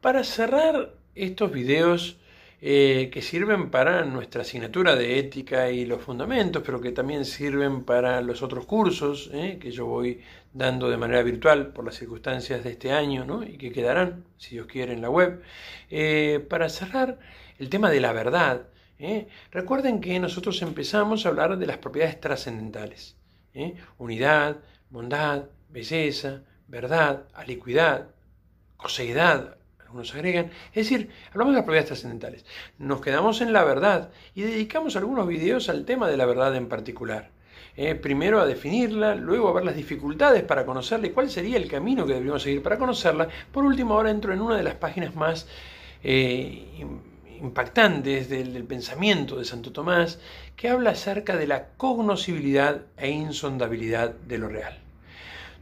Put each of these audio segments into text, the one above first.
Para cerrar estos videos que sirven para nuestra asignatura de ética y los fundamentos, pero que también sirven para los otros cursos que yo voy dando de manera virtual por las circunstancias de este año, ¿no? Y que quedarán, si Dios quiere, en la web. Para cerrar el tema de la verdad, recuerden que nosotros empezamos a hablar de las propiedades trascendentales. Unidad, bondad, belleza, verdad, alicuidad, coseidad, algunos agregan. Es decir, hablamos de las propiedades trascendentales. Nos quedamos en la verdad y dedicamos algunos videos al tema de la verdad en particular. Primero a definirla, luego a ver las dificultades para conocerla y cuál sería el camino que deberíamos seguir para conocerla. Por último, ahora entro en una de las páginas más impactantes del pensamiento de Santo Tomás, que habla acerca de la cognoscibilidad e insondabilidad de lo real.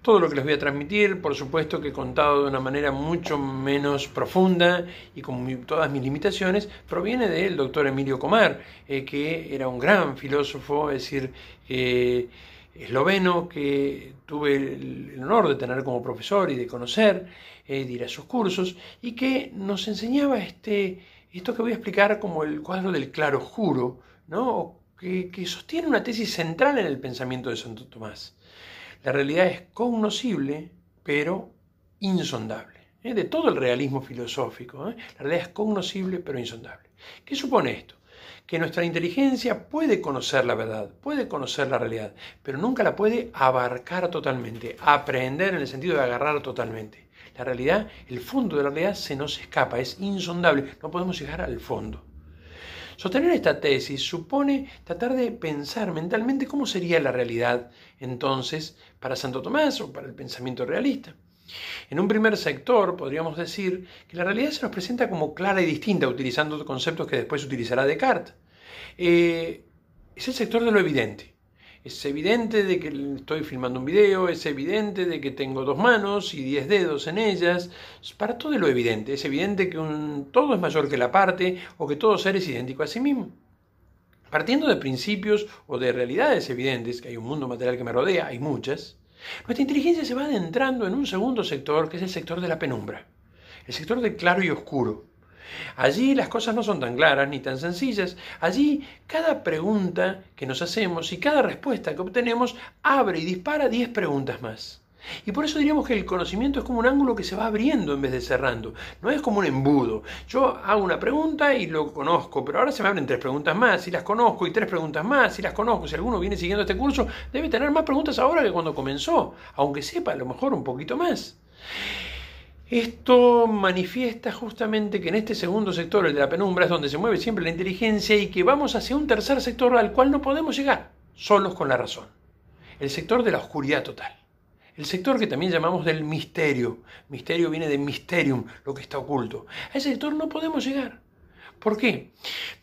Todo lo que les voy a transmitir, por supuesto que contado de una manera mucho menos profunda y con todas mis limitaciones, proviene del doctor Emilio Comar, que era un gran filósofo, es decir, esloveno, que tuve el honor de tener como profesor y de conocer, de ir a sus cursos, y que nos enseñaba esto que voy a explicar como el cuadro del claroscuro, ¿no? que sostiene una tesis central en el pensamiento de Santo Tomás. La realidad es cognoscible, pero insondable. De todo el realismo filosófico, la realidad es cognoscible, pero insondable. ¿Qué supone esto? Que nuestra inteligencia puede conocer la verdad, puede conocer la realidad, pero nunca la puede abarcar totalmente, aprehender en el sentido de agarrar totalmente. La realidad, el fondo de la realidad se nos escapa, es insondable, no podemos llegar al fondo. Sostener esta tesis supone tratar de pensar mentalmente cómo sería la realidad entonces para Santo Tomás o para el pensamiento realista. En un primer sector podríamos decir que la realidad se nos presenta como clara y distinta, utilizando conceptos que después utilizará Descartes. Es el sector de lo evidente. Es evidente de que estoy filmando un video, es evidente de que tengo 2 manos y 10 dedos en ellas. Para todo lo evidente, es evidente que un todo es mayor que la parte o que todo ser es idéntico a sí mismo. Partiendo de principios o de realidades evidentes, que hay un mundo material que me rodea, hay muchas, nuestra inteligencia se va adentrando en un segundo sector, que es el sector de la penumbra, el sector del claro y oscuro. Allí las cosas no son tan claras ni tan sencillas. Allí cada pregunta que nos hacemos y cada respuesta que obtenemos abre y dispara 10 preguntas más. Y por eso diríamos que el conocimiento es como un ángulo que se va abriendo en vez de cerrando. No es como un embudo. Yo hago una pregunta y lo conozco, pero ahora se me abren 3 preguntas más y las conozco y 3 preguntas más y las conozco. Si alguno viene siguiendo este curso, debe tener más preguntas ahora que cuando comenzó, aunque sepa a lo mejor un poquito más. Esto manifiesta justamente que en este segundo sector, el de la penumbra, es donde se mueve siempre la inteligencia y que vamos hacia un tercer sector al cual no podemos llegar, solos con la razón. El sector de la oscuridad total. El sector que también llamamos del misterio. Misterio viene de mysterium, lo que está oculto. A ese sector no podemos llegar. ¿Por qué?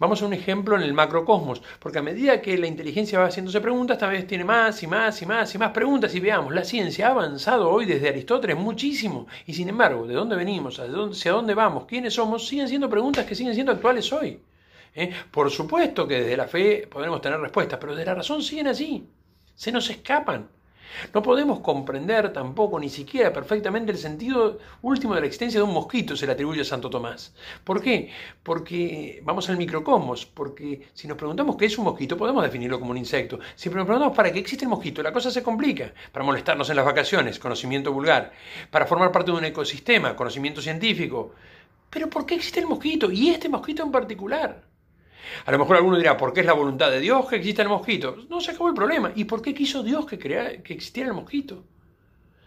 Vamos a un ejemplo en el macrocosmos, porque a medida que la inteligencia va haciéndose preguntas, cada vez tiene más y más y más y más preguntas, y veamos, la ciencia ha avanzado hoy desde Aristóteles muchísimo, y sin embargo, ¿de dónde venimos? ¿Hacia dónde vamos? ¿Quiénes somos? Siguen siendo preguntas que siguen siendo actuales hoy. Por supuesto que desde la fe podremos tener respuestas, pero desde la razón siguen allí, se nos escapan. No podemos comprender tampoco ni siquiera perfectamente el sentido último de la existencia de un mosquito, se le atribuye a Santo Tomás. ¿Por qué? Porque vamos al microcosmos, porque si nos preguntamos qué es un mosquito, podemos definirlo como un insecto. Si nos preguntamos para qué existe el mosquito, la cosa se complica. Para molestarnos en las vacaciones, conocimiento vulgar. Para formar parte de un ecosistema, conocimiento científico. Pero ¿por qué existe el mosquito? Y este mosquito en particular. A lo mejor alguno dirá, ¿por qué es la voluntad de Dios que exista el mosquito? No, se acabó el problema. ¿Y por qué quiso Dios que existiera el mosquito?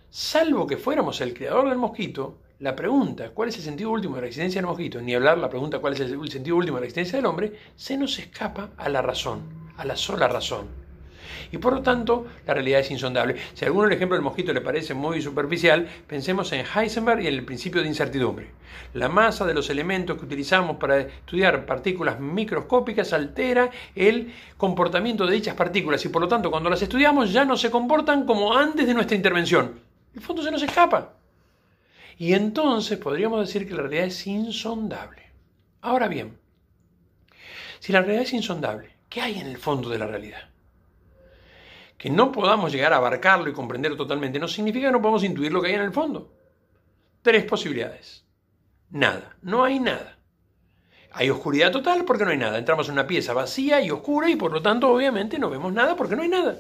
Salvo que fuéramos el creador del mosquito, la pregunta, ¿cuál es el sentido último de la existencia del mosquito? Ni hablar la pregunta, ¿cuál es el sentido último de la existencia del hombre? Se nos escapa a la razón, a la sola razón. Y por lo tanto, la realidad es insondable. Si a alguno el ejemplo del mosquito le parece muy superficial, pensemos en Heisenberg y en el principio de incertidumbre. La masa de los elementos que utilizamos para estudiar partículas microscópicas altera el comportamiento de dichas partículas y por lo tanto cuando las estudiamos ya no se comportan como antes de nuestra intervención. El fondo se nos escapa. Y entonces podríamos decir que la realidad es insondable. Ahora bien, si la realidad es insondable, ¿qué hay en el fondo de la realidad? Que no podamos llegar a abarcarlo y comprenderlo totalmente no significa que no podamos intuir lo que hay en el fondo. 3 posibilidades. Nada, no hay nada. Hay oscuridad total porque no hay nada. Entramos en una pieza vacía y oscura y por lo tanto obviamente no vemos nada porque no hay nada.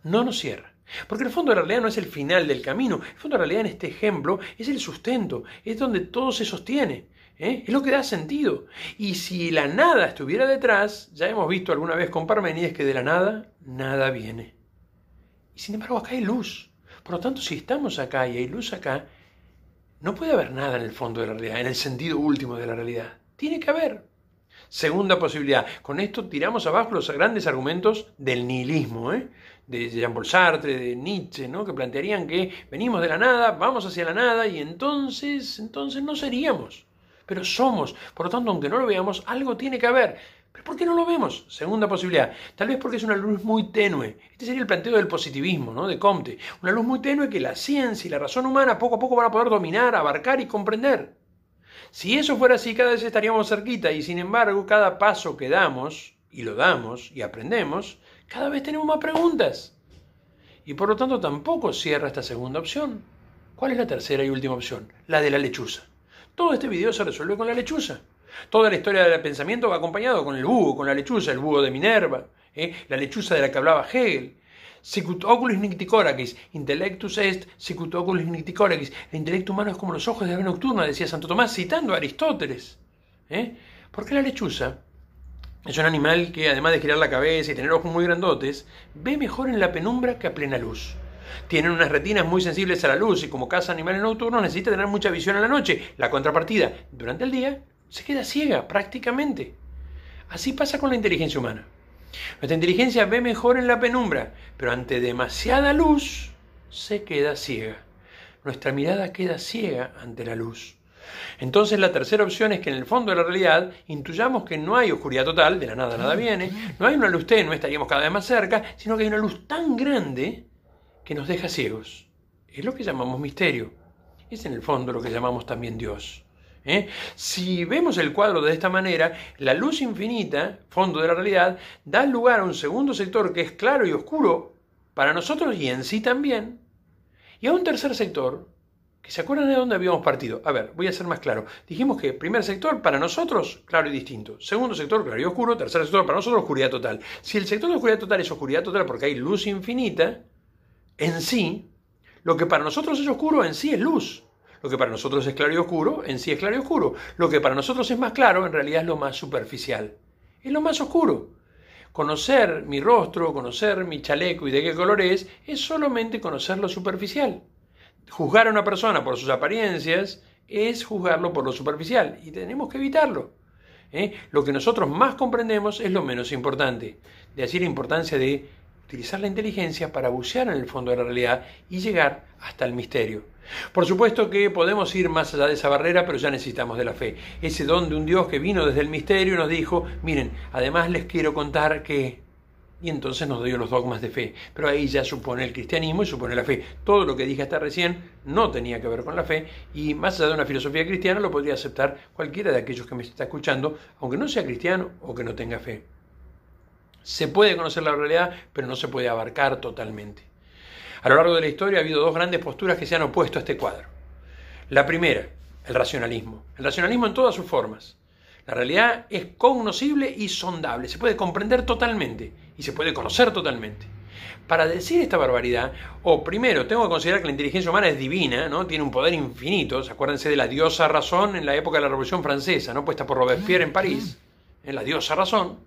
No nos cierra. Porque el fondo de la realidad no es el final del camino. El fondo de la realidad en este ejemplo es el sustento, es donde todo se sostiene. Es lo que da sentido. Y si la nada estuviera detrás, ya hemos visto alguna vez con Parménides que de la nada, nada viene. Y sin embargo acá hay luz. Por lo tanto, si estamos acá y hay luz acá, no puede haber nada en el fondo de la realidad, en el sentido último de la realidad. Tiene que haber. Segunda posibilidad. Con esto tiramos abajo los grandes argumentos del nihilismo, de Jean-Paul Sartre, de Nietzsche, ¿no? Que plantearían que venimos de la nada, vamos hacia la nada y entonces no seríamos. Pero somos. Por lo tanto, aunque no lo veamos, algo tiene que haber. ¿Pero por qué no lo vemos? Segunda posibilidad. Tal vez porque es una luz muy tenue. Este sería el planteo del positivismo, ¿no? De Comte. Una luz muy tenue que la ciencia y la razón humana poco a poco van a poder dominar, abarcar y comprender. Si eso fuera así, cada vez estaríamos cerquita y sin embargo, cada paso que damos, y lo damos, y aprendemos, cada vez tenemos más preguntas. Y por lo tanto tampoco cierra esta segunda opción. ¿Cuál es la tercera y última opción? La de la lechuza. Todo este video se resuelve con la lechuza. Toda la historia del pensamiento va acompañado con el búho, con la lechuza, el búho de Minerva, la lechuza de la que hablaba Hegel. Sicut oculis nicticoraquis, intellectus est sicut oculis nicticoraquis. El intelecto humano es como los ojos de la ave nocturna, decía Santo Tomás, citando a Aristóteles. Porque la lechuza es un animal que, además de girar la cabeza y tener ojos muy grandotes, ve mejor en la penumbra que a plena luz. Tienen unas retinas muy sensibles a la luz y como caza animales nocturnos necesita tener mucha visión en la noche. La contrapartida, durante el día, se queda ciega prácticamente. Así pasa con la inteligencia humana. Nuestra inteligencia ve mejor en la penumbra, pero ante demasiada luz se queda ciega. Nuestra mirada queda ciega ante la luz. Entonces la tercera opción es que en el fondo de la realidad intuyamos que no hay oscuridad total, de la nada nada viene, no hay una luz tenue, estaríamos cada vez más cerca, sino que hay una luz tan grande que nos deja ciegos. Es lo que llamamos misterio. Es en el fondo lo que llamamos también Dios. Si vemos el cuadro de esta manera, la luz infinita, fondo de la realidad, da lugar a un segundo sector que es claro y oscuro para nosotros y en sí también, y a un tercer sector, que se acuerdan de dónde habíamos partido. A ver, voy a ser más claro. Dijimos que primer sector para nosotros, claro y distinto. Segundo sector, claro y oscuro. Tercer sector para nosotros, oscuridad total. Si el sector de oscuridad total es oscuridad total porque hay luz infinita, en sí, lo que para nosotros es oscuro en sí es luz. Lo que para nosotros es claro y oscuro, en sí es claro y oscuro. Lo que para nosotros es más claro, en realidad es lo más superficial. Es lo más oscuro. Conocer mi rostro, conocer mi chaleco y de qué color es solamente conocer lo superficial. Juzgar a una persona por sus apariencias es juzgarlo por lo superficial y tenemos que evitarlo. Lo que nosotros más comprendemos es lo menos importante. De allí la importancia de utilizar la inteligencia para bucear en el fondo de la realidad y llegar hasta el misterio. Por supuesto que podemos ir más allá de esa barrera, pero ya necesitamos de la fe. Ese don de un Dios que vino desde el misterio y nos dijo, miren, además les quiero contar que... Y entonces nos dio los dogmas de fe. Pero ahí ya supone el cristianismo y supone la fe. Todo lo que dije hasta recién no tenía que ver con la fe y más allá de una filosofía cristiana lo podría aceptar cualquiera de aquellos que me está escuchando, aunque no sea cristiano o que no tenga fe. Se puede conocer la realidad, pero no se puede abarcar totalmente. A lo largo de la historia ha habido dos grandes posturas que se han opuesto a este cuadro. La primera, el racionalismo. El racionalismo en todas sus formas. La realidad es cognoscible y sondable, se puede comprender totalmente y se puede conocer totalmente. Para decir esta barbaridad, primero tengo que considerar que la inteligencia humana es divina, ¿no? Tiene un poder infinito. Acuérdense de la diosa razón en la época de la Revolución Francesa, ¿no? Puesta por Robespierre en París, en la diosa razón.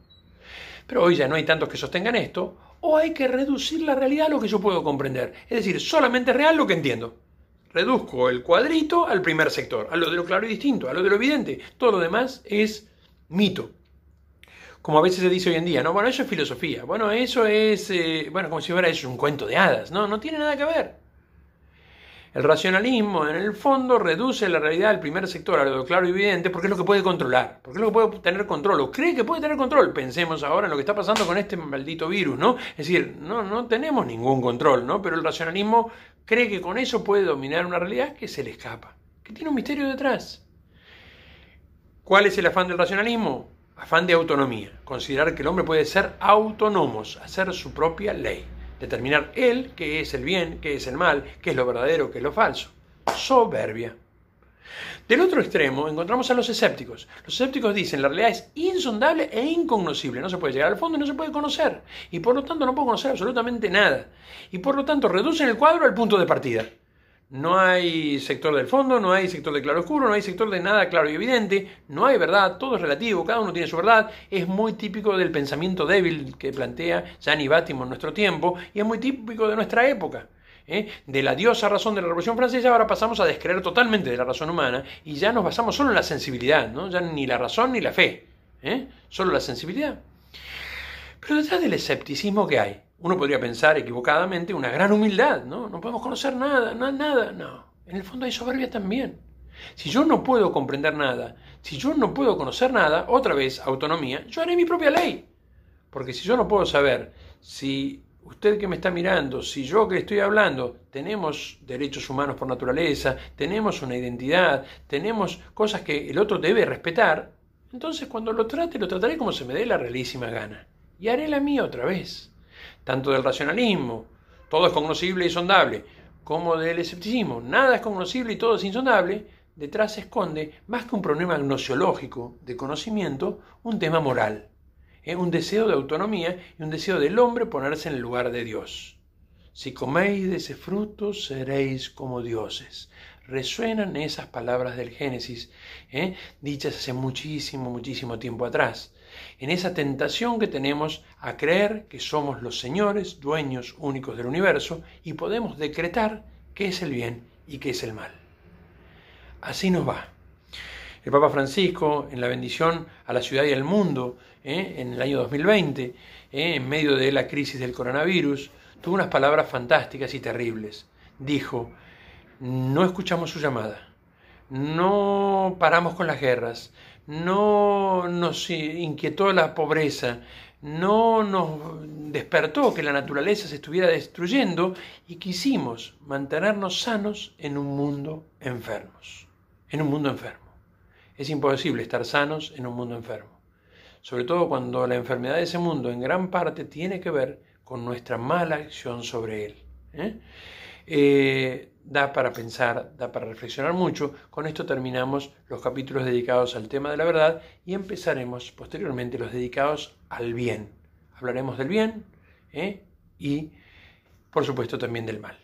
Pero hoy ya no hay tantos que sostengan esto, o hay que reducir la realidad a lo que yo puedo comprender. Es decir, solamente es real lo que entiendo. Reduzco el cuadrito al primer sector, a lo de lo claro y distinto, a lo de lo evidente. Todo lo demás es mito. Como a veces se dice hoy en día, ¿no? Bueno, eso es filosofía. Bueno, eso es, como si fuera eso un cuento de hadas. No, no tiene nada que ver. El racionalismo, en el fondo, reduce la realidad al primer sector, a lo claro y evidente, porque es lo que puede controlar, porque es lo que puede tener control, o cree que puede tener control. Pensemos ahora en lo que está pasando con este maldito virus, ¿no? Es decir, no tenemos ningún control, ¿no? Pero el racionalismo cree que con eso puede dominar una realidad que se le escapa, que tiene un misterio detrás. ¿Cuál es el afán del racionalismo? Afán de autonomía, considerar que el hombre puede ser autónomo, hacer su propia ley. Determinar él qué es el bien, qué es el mal, qué es lo verdadero, qué es lo falso. Soberbia. Del otro extremo encontramos a los escépticos. Los escépticos dicen la realidad es insondable e incognoscible. No se puede llegar al fondo y no se puede conocer. Y por lo tanto no puedo conocer absolutamente nada. Y por lo tanto reducen el cuadro al punto de partida. No hay sector del fondo, no hay sector de claroscuro, no hay sector de nada claro y evidente, no hay verdad, todo es relativo, cada uno tiene su verdad. Es muy típico del pensamiento débil que plantea Gianni Battimo en nuestro tiempo y es muy típico de nuestra época. De la diosa razón de la Revolución Francesa ahora pasamos a descreer totalmente de la razón humana y ya nos basamos solo en la sensibilidad, ¿no? Ya ni la razón ni la fe, solo la sensibilidad. Pero detrás del escepticismo que hay, uno podría pensar equivocadamente una gran humildad, ¿no? No podemos conocer nada, nada, no. En el fondo hay soberbia también. Si yo no puedo comprender nada, si yo no puedo conocer nada, otra vez autonomía, yo haré mi propia ley. Porque si yo no puedo saber si usted que me está mirando, si yo que estoy hablando, tenemos derechos humanos por naturaleza, tenemos una identidad, tenemos cosas que el otro debe respetar, entonces cuando lo trataré como se me dé la realísima gana. Y haré la mía otra vez. Tanto del racionalismo, todo es cognoscible y sondable, como del escepticismo, nada es cognoscible y todo es insondable, detrás se esconde, más que un problema gnosiológico de conocimiento, un tema moral. Un deseo de autonomía y un deseo del hombre ponerse en el lugar de Dios. Si coméis de ese fruto, seréis como dioses. Resuenan esas palabras del Génesis, dichas hace muchísimo tiempo atrás. En esa tentación que tenemos a creer que somos los señores, dueños únicos del universo, y podemos decretar qué es el bien y qué es el mal. Así nos va. El Papa Francisco, en la bendición a la ciudad y al mundo, en el año 2020, en medio de la crisis del coronavirus, tuvo unas palabras fantásticas y terribles. Dijo, no escuchamos su llamada, no paramos con las guerras, no nos inquietó la pobreza, no nos despertó que la naturaleza se estuviera destruyendo y quisimos mantenernos sanos en un mundo enfermos, en un mundo enfermo. Es imposible estar sanos en un mundo enfermo, sobre todo cuando la enfermedad de ese mundo en gran parte tiene que ver con nuestra mala acción sobre él. Da para pensar, da para reflexionar mucho. Con esto terminamos los capítulos dedicados al tema de la verdad y empezaremos posteriormente los dedicados al bien. Hablaremos del bien y, por supuesto, también del mal.